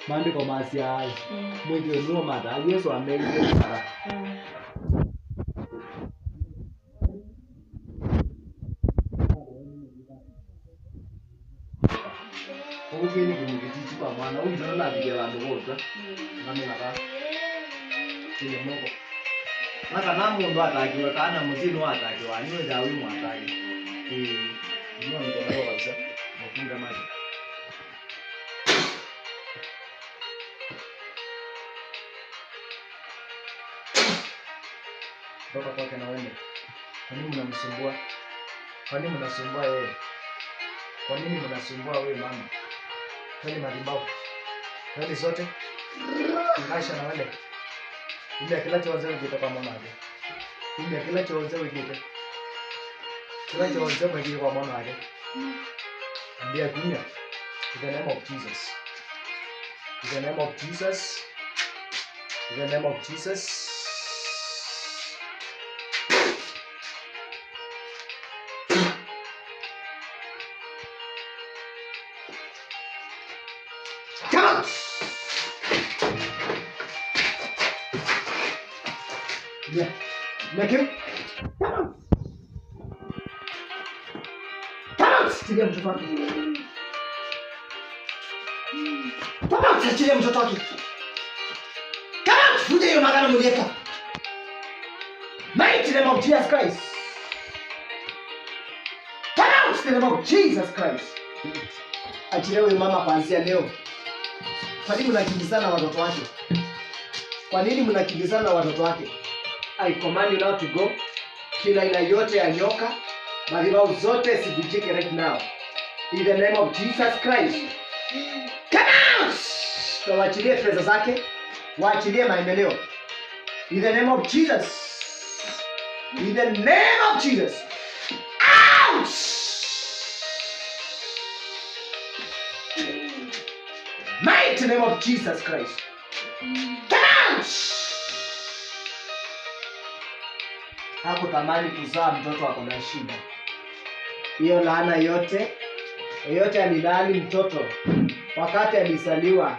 Maandiko masia mwingi nuo mata Yesu amelie sara. Ugeni kumikiti kwa mwana unjona na bigela ndogoza. Nami naka. Ile moko. Maka namundu atakiwe kana mutino atakiwa niwe dawi mwataki. Ndio ndio kabisa. Mfunga maji. Toka kwake na wewe. Kwa nini mnamsumbua? Kwa nini mnasumbua yeye? Kwa nini mnasumbua wewe mama? Kwani madibao. Kwani zote? Ngasha na wale. Ile kila cha wazee kitoka mwana wake. Ile kila cha wazee kitoka. Kila cha wazee kitoka kwa mwana wake. Ambia dunia. In the name of Jesus. In the name of Jesus. In the name of Jesus. Come on! Yeah. Make him. Come on! Come on! Achilia mtoto wake. Come on! Achilia mtoto wake. Come on! Fuja hiyo magana mulieka. Mighty name of Jesus Christ. Come out in the name of Jesus Christ. Achilia huyo mama kuanzia leo. Kwa nini mnakimbizana na watoto wake? Kwa nini mnakimbizana na watoto wake? I command you now to go. Kila aina yote ya nyoka, madhabahu zote zivunjike right now. In the name of Jesus Christ. Come out! So waachilie pesa zake, waachilie maendeleo. In the name of Jesus. In the name of Jesus. Out! Mighty name of Jesus Christ. Come out! Hakutamani kuzaa mtoto wako na shida. Hiyo laana yote alilaani mtoto wakati alizaliwa.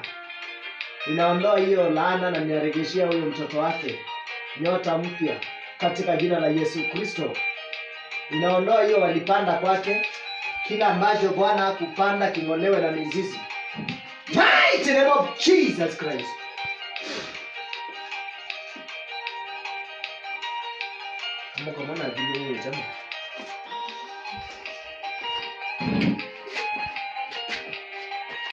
Inaondoa hiyo laana na niaregeshia huyo mtoto wake nyota mpya katika jina la Yesu Kristo. Inaondoa hiyo walipanda kwake, kila ambacho Bwana hakupanda kingolewe na mizizi. Mighty name of Jesus Christ. Mungu mwana vile jamaa.